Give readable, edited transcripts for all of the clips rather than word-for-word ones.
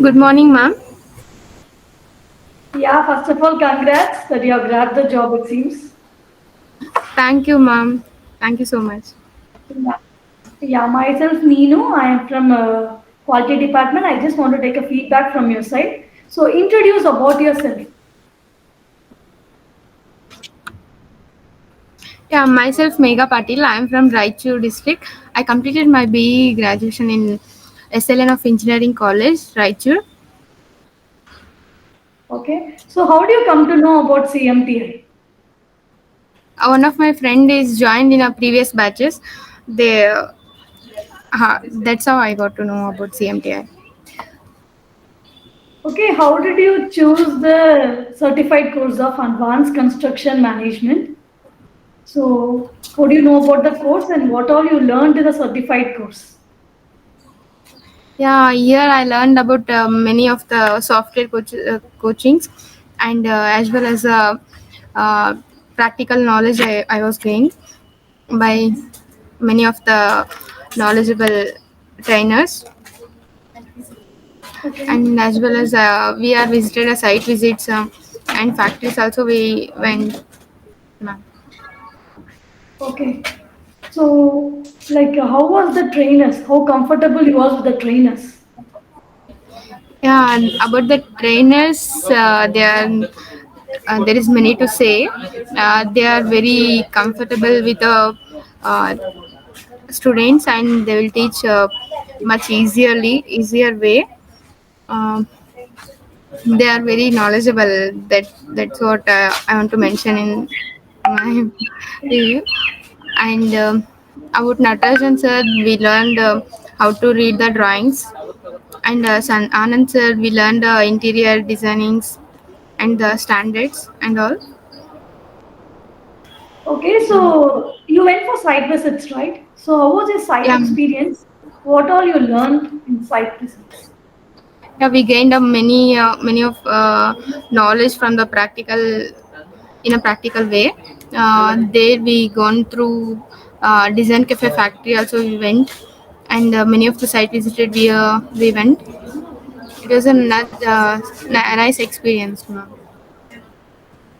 Good morning, ma'am. Yeah, first of all, congrats that you have grabbed the job, it seems. Thank you, ma'am. Thank you so much. Yeah, yeah, myself, Neenu. I am from quality department. I just want to take a feedback from your side. So, introduce about yourself. Yeah, myself, Megha Patil. I am from Raichur district. I completed my BE graduation in SLN of Engineering College, Raichur. Okay. So, how do you come to know about CMTI? One of my friend is joined in a previous batches. They, that's how I got to know about CMTI. Okay, how did you choose the certified course of advanced construction management? So, how do you know about the course and what all you learned in the certified course? Yeah, here I learned about many of the software coachings and as well as uh, practical knowledge I was gained by many of the knowledgeable trainers, Okay. and as well as we are visited a site visits and factories also we went, ma'am. Okay. So, like, how was the trainers? How comfortable you was with the trainers? Yeah, and about the trainers, there is many to say. They are very comfortable with the uh, students, and they will teach much easier way. Um, they are very knowledgeable. That's what I want to mention in my review. And about Natarajan sir, we learned how to read the drawings, and Anand sir, we learned interior designings and the standards and all. Okay, so you went for site visits, right? So, how was your site Yeah, experience? What all you learned in site visits? yeah, we gained many of knowledge from the practical in a practical way. There we gone through design cafe factory also we went, and many of the site visited we went. It was a nice experience, ma'am.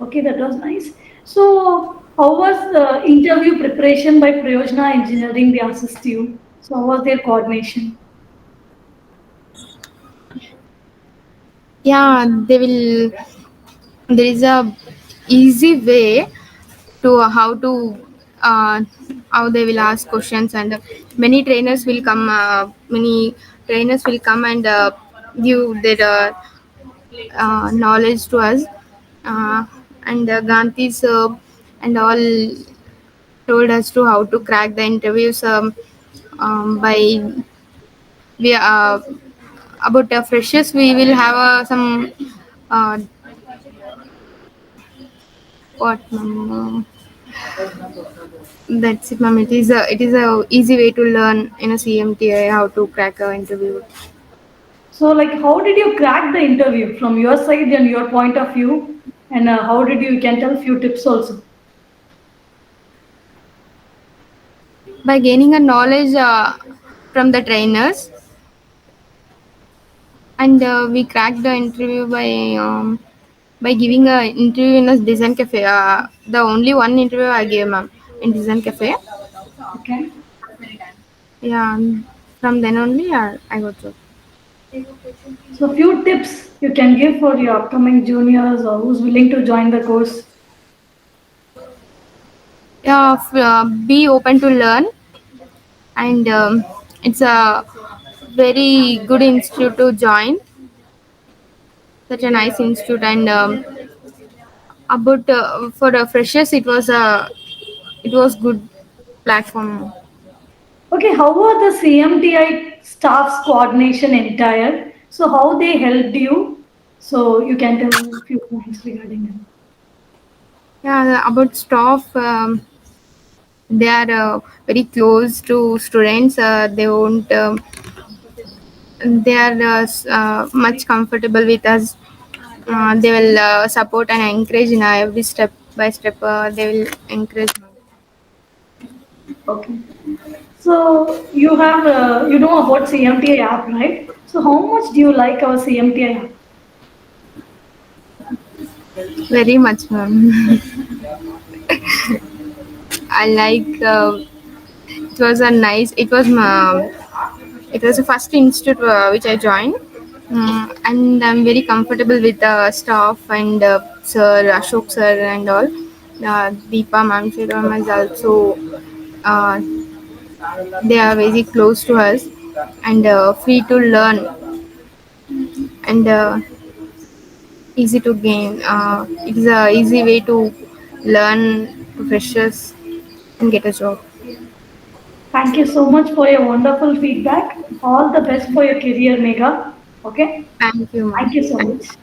Okay, that was nice. So, how was the interview preparation by Prayojana Engineering? They assist you. So, how was their coordination? Yeah, they will. There is a easy way to uh, how they will ask questions, and many trainers will come and give their knowledge to us, uh, and Gandhi's and all told us to how to crack the interviews by we about freshers we will have some uh, what that's it, ma'am. It is a easy way to learn in a CMTI how to crack a interview. So, like, how did you crack the interview from your side and your point of view? And how did you can tell few tips also? By gaining a knowledge from the trainers, and we cracked the interview by giving a interview in a design cafe. The only one interview I gave, ma'am, in design cafe. Okay. Yeah, and from then only I got job. So, few tips you can give for your upcoming juniors or who's willing to join the course. Yeah, be open to learn, and it's a very good institute to join. Such a nice institute, and about for the freshers, it was good platform. Okay, how were the CMTI staff's coordination entire? So, how they helped you? So, you can tell a few points regarding them. Yeah, about staff, they are very close to students. They won't. They are much comfortable with us. They will support and encourage in every step by step. They will encourage. Okay. So, you have, you know about CMTI app, right? So how much do you like our CMTI? Very much, ma'am. I like. It was a nice. It was the first institute which I joined, and I'm very comfortable with the staff and Sir Ashok sir and all. Deepa ma'am, Shira ma'am is also. Uh, they are very close to us and free to learn and easy to gain. It is a easy way to learn to freshers and get a job. Thank you so much for your wonderful feedback. All the best for your career, Megha. Okay. Thank you, Thank ma'am. you so Thank much. you.